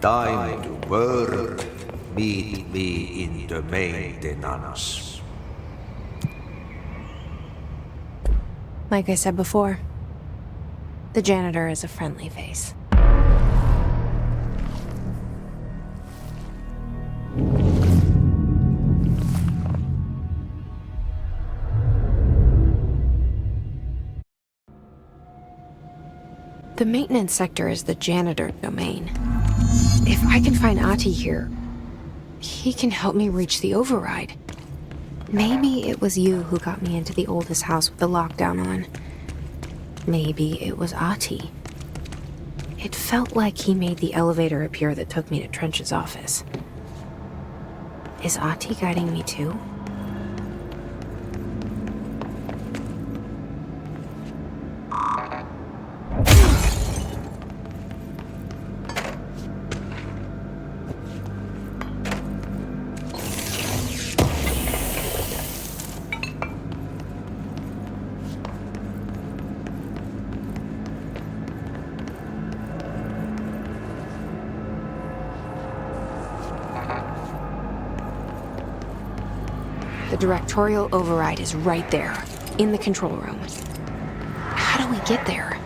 Time to work. Meet me in the maintenance. Like I said before, the janitor is a friendly face. The maintenance sector is the janitor domain. If I can find Ahti here, he can help me reach the override. Maybe it was you who got me into the oldest house with the lockdown on. Maybe it was Ahti. It felt like he made the elevator appear that took me to Trench's office. Is Ahti guiding me too? The Directorial Override is right there, in the control room. How do we get there?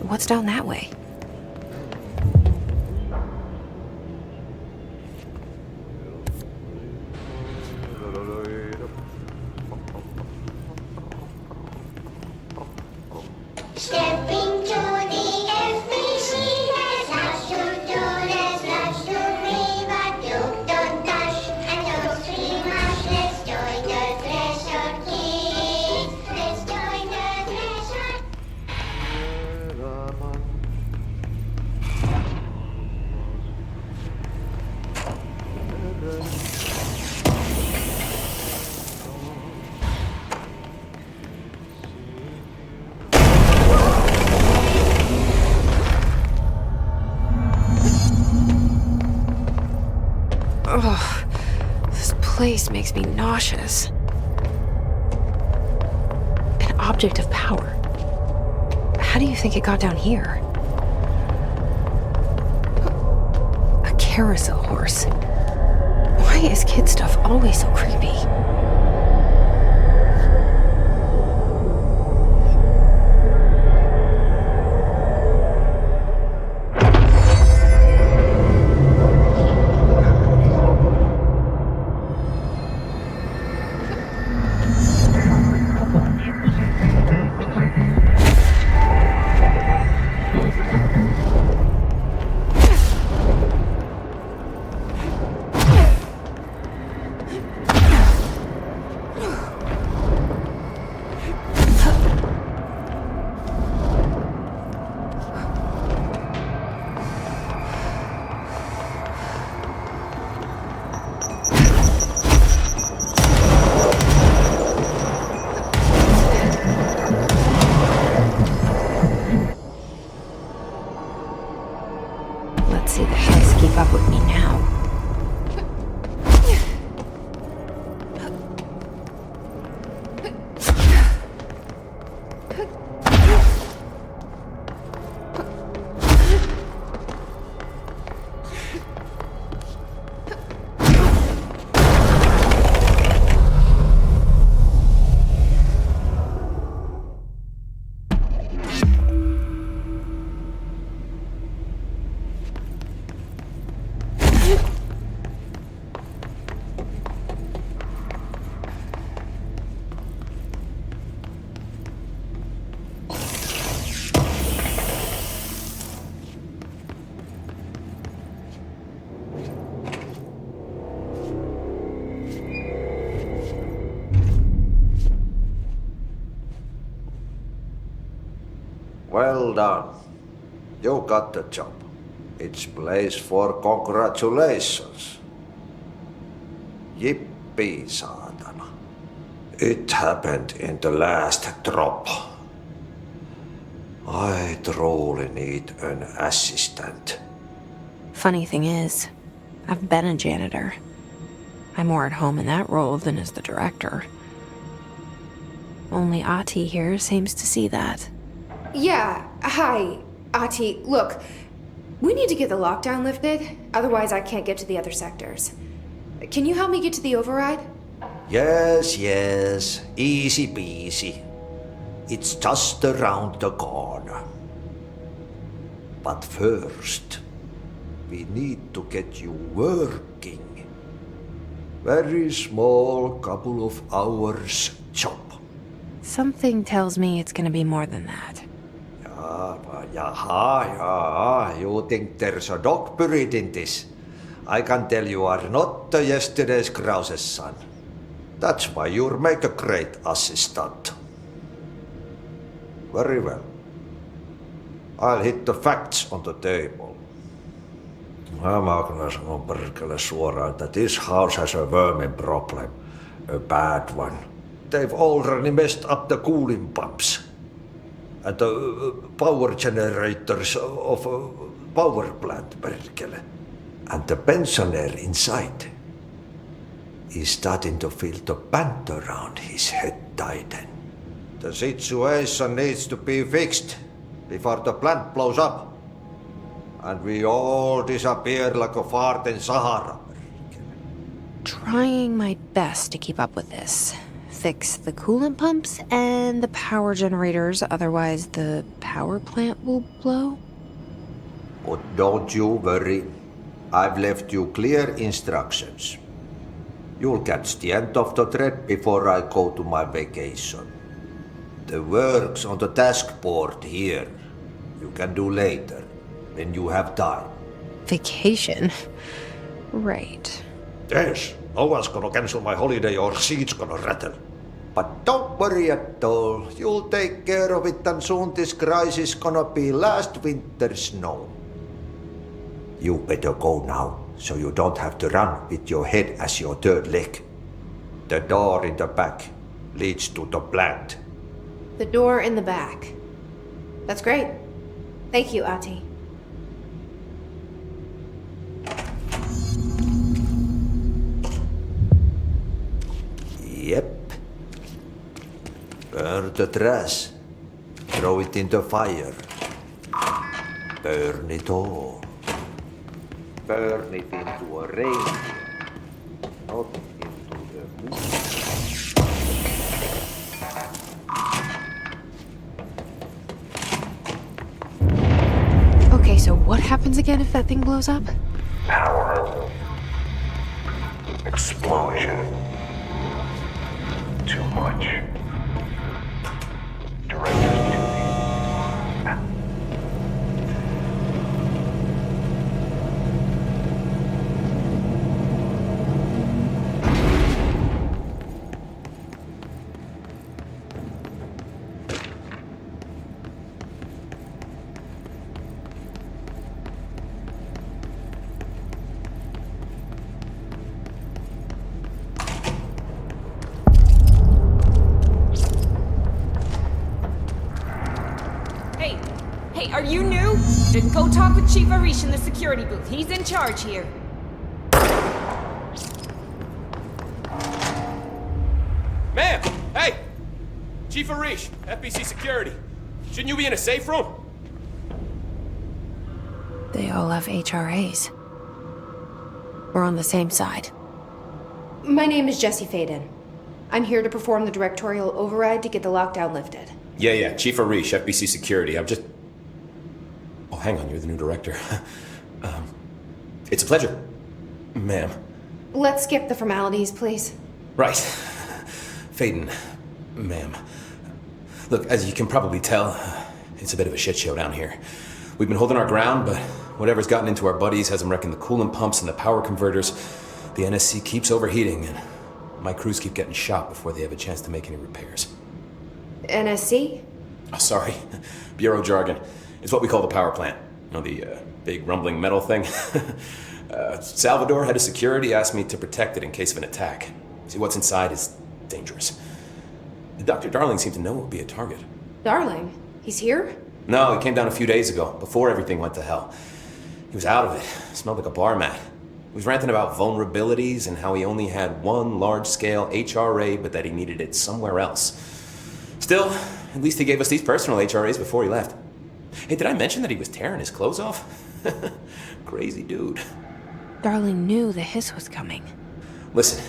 What's down that way? Stepping to the FBC, there's lots to do, there's lots to read, but don't dash and don't scream much. Let's join the treasure kids. Let's join the treasure. Ugh, this place makes me nauseous. An object of power. How do you think it got down here? A carousel horse. Why is kid stuff always so creepy? Let's see the heads keep up with me now. Well done. You got the job. It's place for congratulations. Yippee, saatana. It happened in the last drop. I truly need an assistant. Funny thing is, I've been a janitor. I'm more at home in that role than as the director. Only Ahti here seems to see that. Yeah, hi, Ahti. Look, we need to get the lockdown lifted, otherwise I can't get to the other sectors. Can you help me get to the override? Yes, easy peasy. It's just around the corner. But first, we need to get you working. Very small, couple of hours job. Something tells me it's gonna be more than that. Yeah, you think there's a dog buried in this? I can tell you are not the yesterday's Krause's son. That's why you'll make a great assistant. Very well. I'll hit the facts on the table. Mä kyllä sanon perkele suoraan, että this house has a vermin problem. A bad one. They've already messed up the cooling pumps. And the power generators of a power plant, perkele. And the pensioner inside is starting to feel the band around his head tighten. The situation needs to be fixed before the plant blows up. And we all disappear like a fart in Sahara. Trying my best to keep up with this. Fix the coolant pumps and the power generators, otherwise the power plant will blow. But don't you worry. I've left you clear instructions. You'll catch the end of the thread before I go to my vacation. The work's on the task board here. You can do later, when you have time. Vacation? Right. Yes, no one's gonna cancel my holiday or seat's gonna rattle. But don't worry at all. You'll take care of it and soon this crisis gonna be last winter's snow. You better go now, so you don't have to run with your head as your third leg. The door in the back leads to the plant. The door in the back. That's great. Thank you, Ahti. The trash. Throw it into fire. Burn it all. Burn it into a reindeer, not into the moon. Okay, so what happens again if that thing blows up? Power. Explosion. Too much. Director's duty. Hey, are you new? Then go talk with Chief Arish in the security booth. He's in charge here. Ma'am! Hey! Chief Arish, FBC Security. Shouldn't you be in a safe room? They all have HRAs. We're on the same side. My name is Jesse Faden. I'm here to perform the Directorial Override to get the lockdown lifted. Yeah, Chief Arish, FBC Security. I'm just... Oh, hang on, you're the new director. It's a pleasure, ma'am. Let's skip the formalities, please. Right. Faden, ma'am. Look, as you can probably tell, it's a bit of a shit show down here. We've been holding our ground, but whatever's gotten into our buddies has them wrecking the coolant pumps and the power converters. The NSC keeps overheating, and my crews keep getting shot before they have a chance to make any repairs. NSC? Oh, sorry. Bureau jargon. It's what we call the power plant. You know, the big rumbling metal thing? Salvador, head of security, asked me to protect it in case of an attack. See, what's inside is dangerous. Dr. Darling seemed to know it would be a target. Darling? He's here? No, he came down a few days ago, before everything went to hell. He was out of it. Smelled like a bar mat. He was ranting about vulnerabilities and how he only had one large-scale HRA, but that he needed it somewhere else. Still, at least he gave us these personal HRAs before he left. Hey, did I mention that he was tearing his clothes off? Crazy dude. Darling knew the hiss was coming. Listen,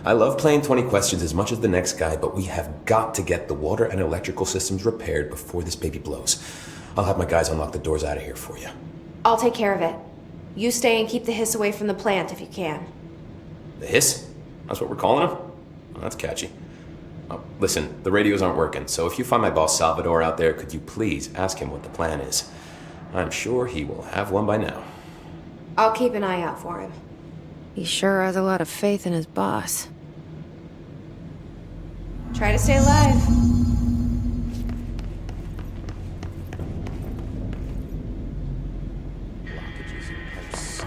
I love playing 20 questions as much as the next guy, but we have got to get the water and electrical systems repaired before this baby blows. I'll have my guys unlock the doors out of here for you. I'll take care of it. You stay and keep the hiss away from the plant if you can. The hiss? That's what we're calling him? Well, that's catchy. Listen, the radios aren't working, so if you find my boss Salvador out there, could you please ask him what the plan is? I'm sure he will have one by now. I'll keep an eye out for him. He sure has a lot of faith in his boss. Try to stay alive. Blockages in pipes.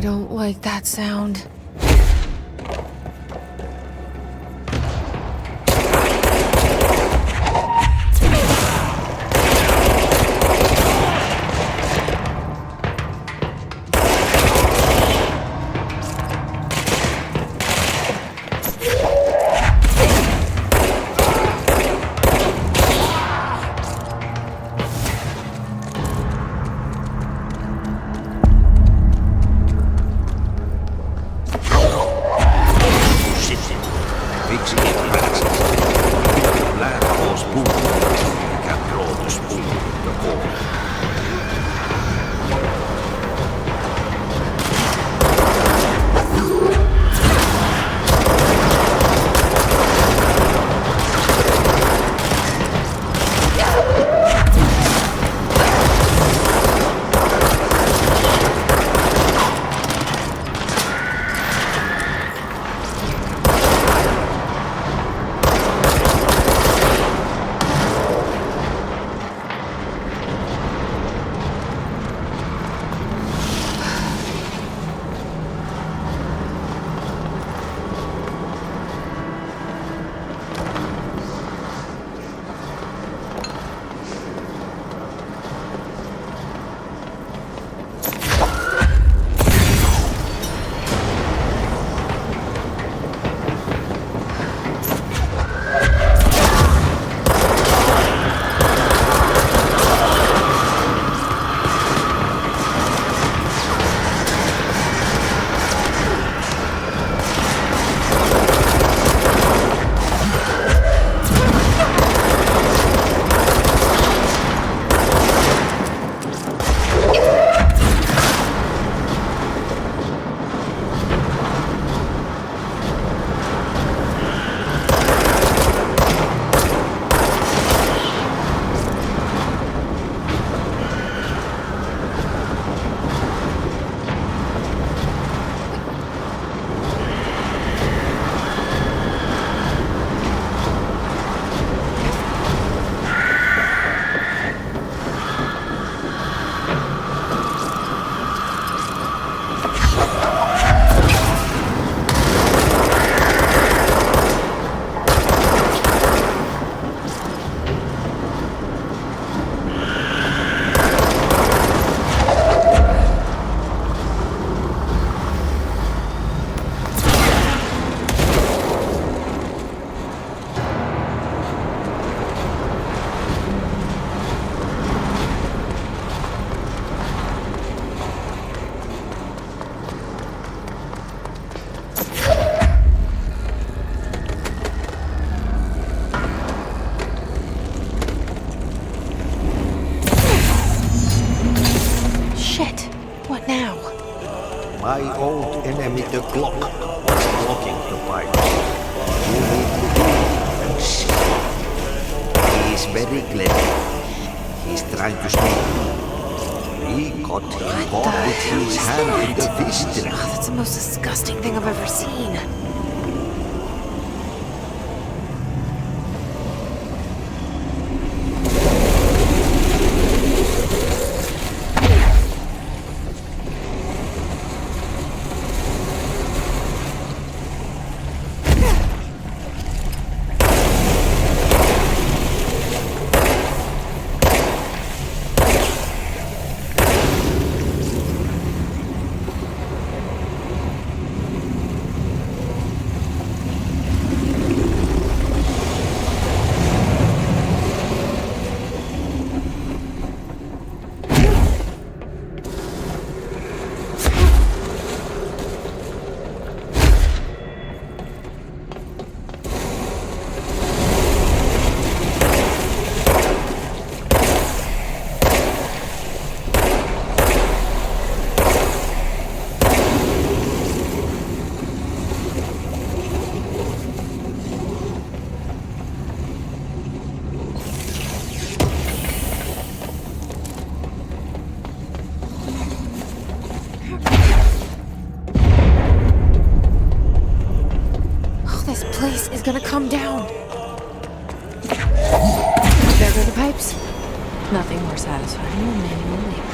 I don't like that sound. Miksi et pääse? Lääkkoospuuta, mikä prootuspuu ja koulu. What now? My old enemy, the clock, was blocking the pipe. You need to do and see. He is very clever. He's trying to sneak. We got him caught with his hand in the fist. Oh, that's the most disgusting thing I've ever seen. Place is gonna come down. There go the pipes. Nothing more satisfying than manual labor.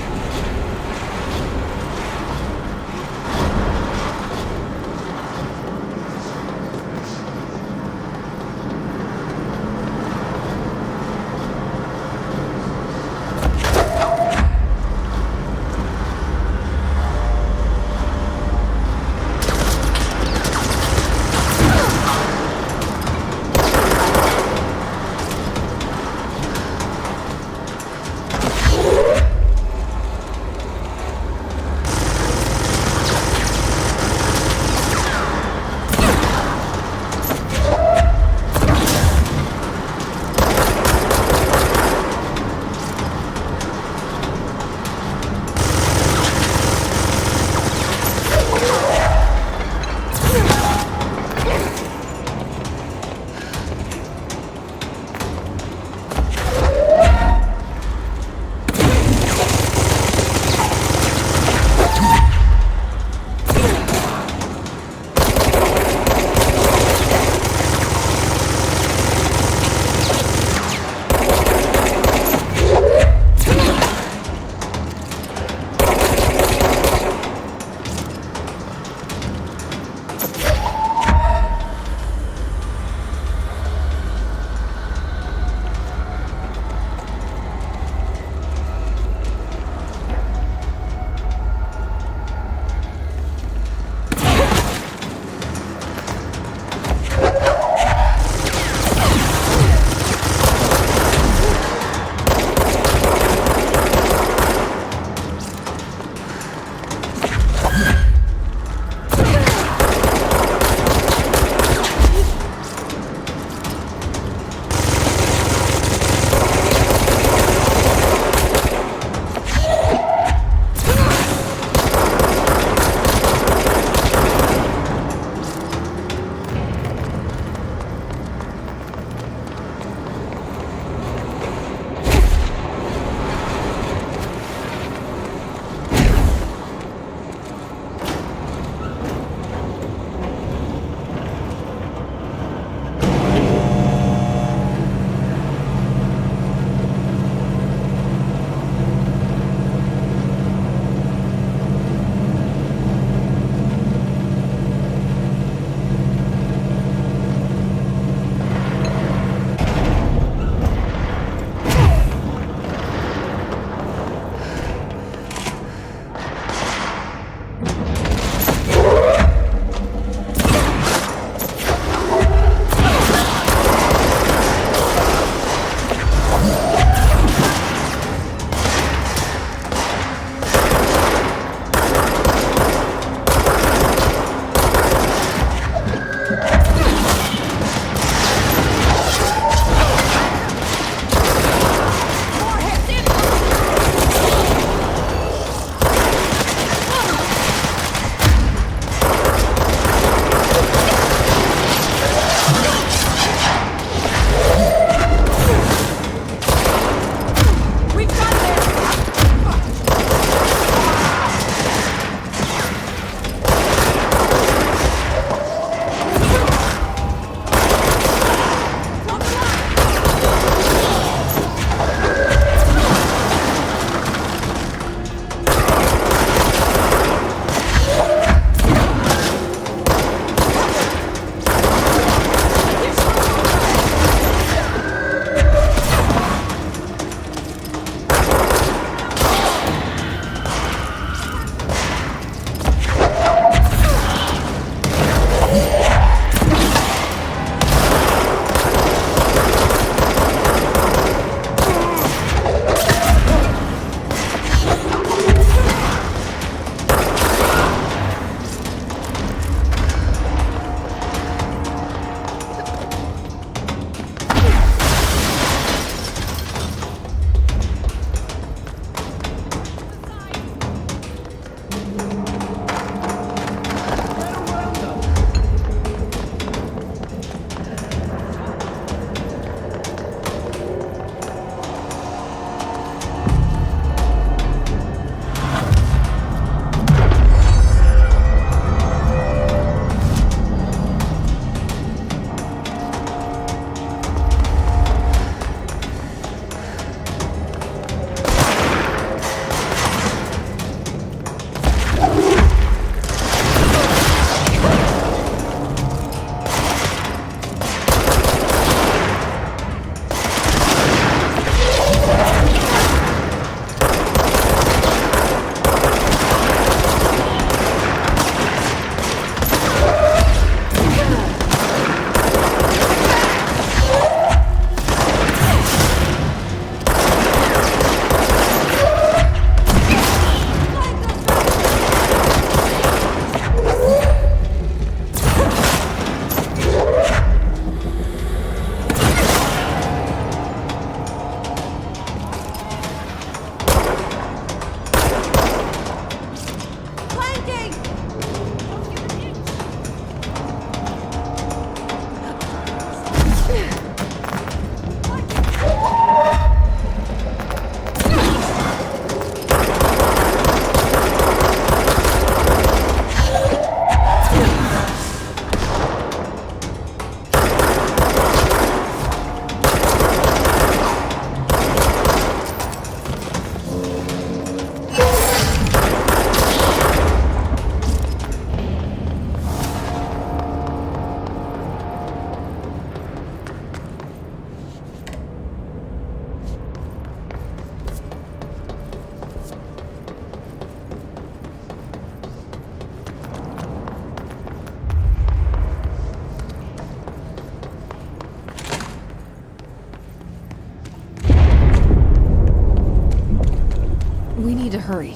to hurry.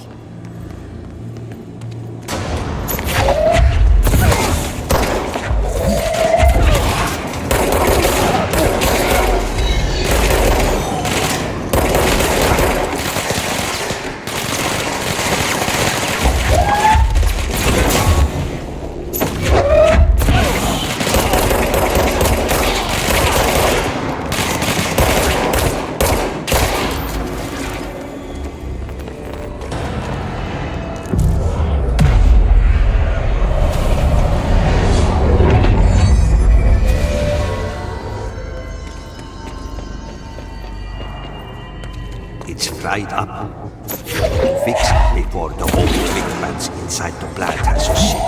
It's fried up. Fix it before the old clickbats inside the plant has a shit.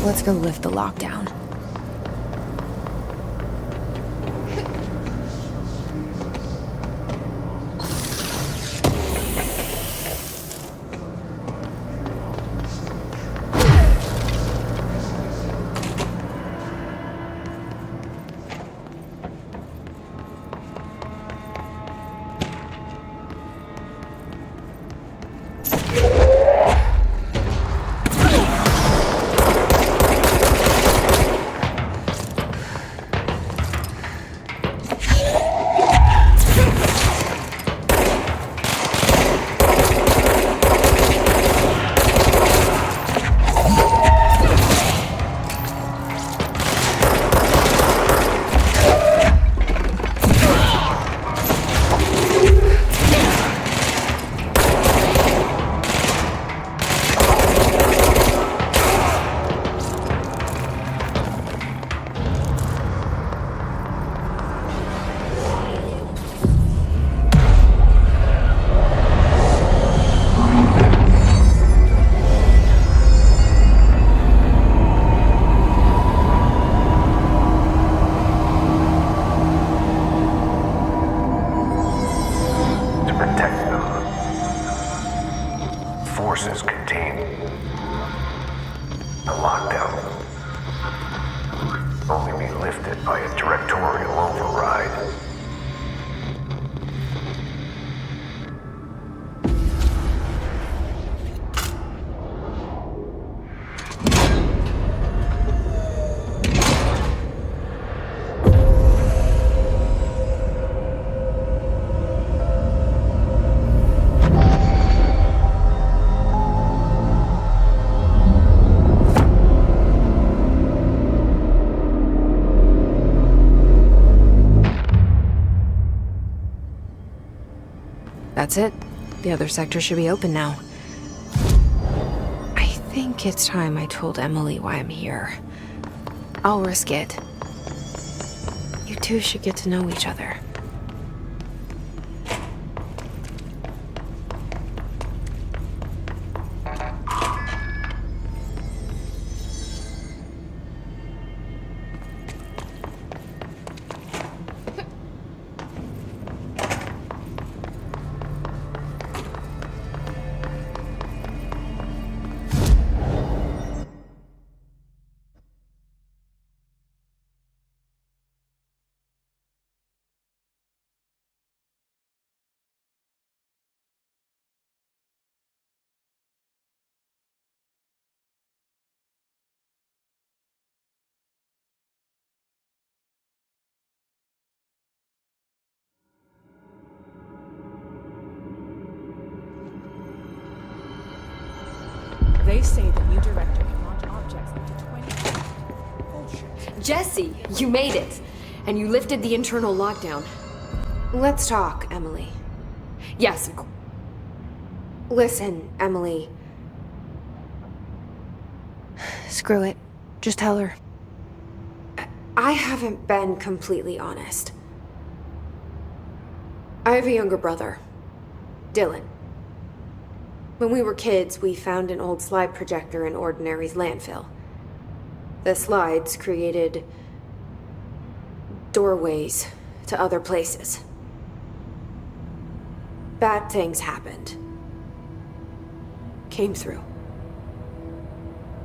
Let's go lift the lockdown. Forces contain the lockdown. Only be lifted by a directorial override. That's it. The other sector should be open now. I think it's time I told Emily why I'm here. I'll risk it. You two should get to know each other. They say the new director can launch objects up to 20... Bullshit. Jesse, you made it! And you lifted the internal lockdown. Let's talk, Emily. Yes, Listen, Emily. Screw it. Just tell her. I haven't been completely honest. I have a younger brother, Dylan. When we were kids, we found an old slide projector in Ordinary's landfill. The slides created doorways to other places. Bad things happened. Came through.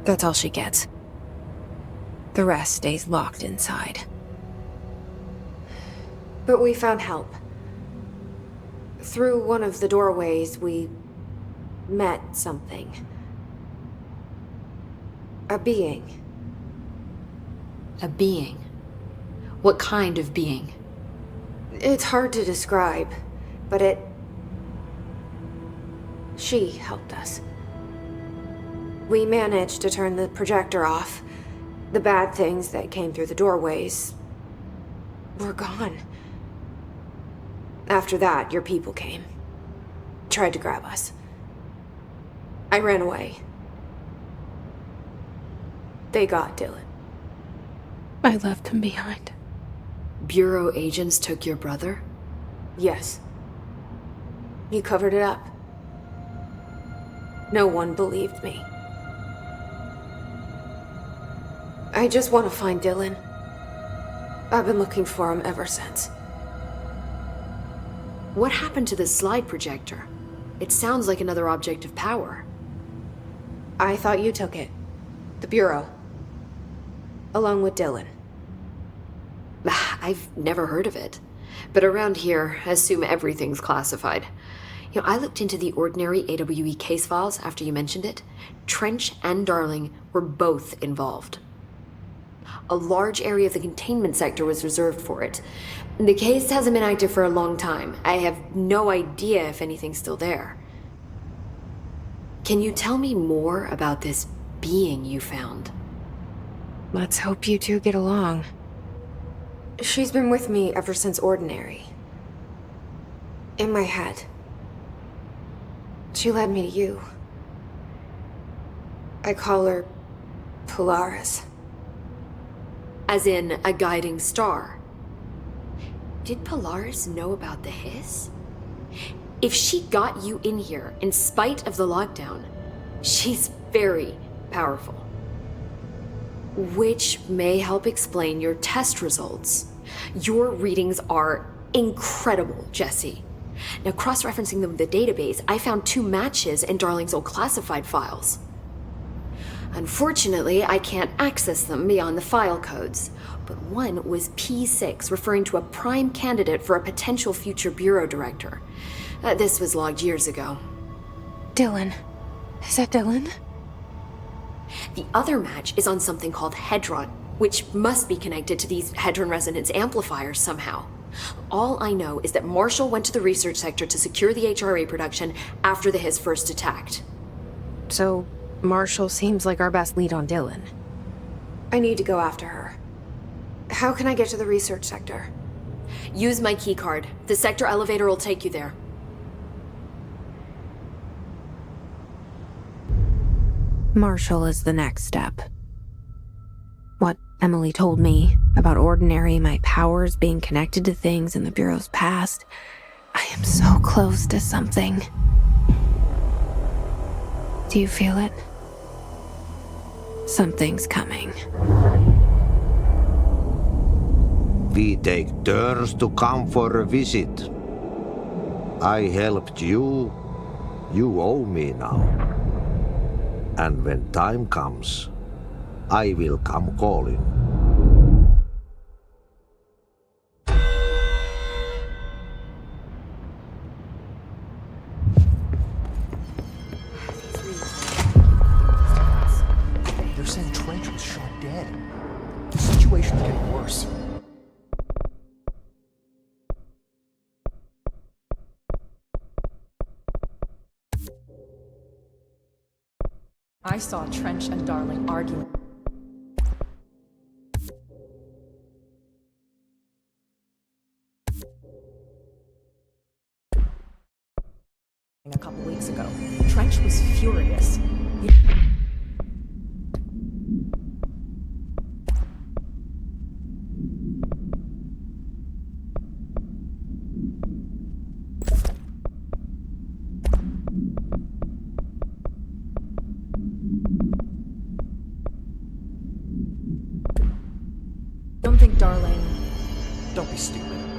That's all she gets. The rest stays locked inside. But we found help. Through one of the doorways, we met something. A being. a being. What kind of being? It's hard to describe, but she helped us. We managed to turn the projector off. The bad things that came through the doorways were gone. After that, your people came. Tried to grab us. I ran away. They got Dylan. I left him behind. Bureau agents took your brother? Yes. You covered it up. No one believed me. I just want to find Dylan. I've been looking for him ever since. What happened to the slide projector? It sounds like another object of power. I thought you took it. The Bureau. Along with Dylan. I've never heard of it. But around here, I assume everything's classified. You know, I looked into the Ordinary AWE case files after you mentioned it. Trench and Darling were both involved. A large area of the containment sector was reserved for it. The case hasn't been active for a long time. I have no idea if anything's still there. Can you tell me more about this being you found? Let's hope you two get along. She's been with me ever since Ordinary. In my head. She led me to you. I call her Polaris. As in a guiding star. Did Polaris know about the hiss? If she got you in here in spite of the lockdown, she's very powerful. Which may help explain your test results. Your readings are incredible, Jesse. Now, cross-referencing them with the database, I found 2 matches in Darling's old classified files. Unfortunately, I can't access them beyond the file codes, but one was P6, referring to a prime candidate for a potential future bureau director. This was logged years ago. Dylan. Is that Dylan? The other match is on something called Hedron, which must be connected to these Hedron resonance amplifiers somehow. All I know is that Marshall went to the research sector to secure the HRA production after the hiss first attacked. So, Marshall seems like our best lead on Dylan. I need to go after her. How can I get to the research sector? Use my keycard. The sector elevator will take you there. Marshall is the next step. What Emily told me about Ordinary, my powers being connected to things in the Bureau's past, I am so close to something. Do you feel it? Something's coming. We take turns to come for a visit. I helped you. You owe me now. And when time comes, I will come calling. They're saying Trench was shot dead. The situation's getting worse. I saw Trench and Darling arguing. A couple weeks ago. Trench was furious. Don't think Darling. Don't be stupid.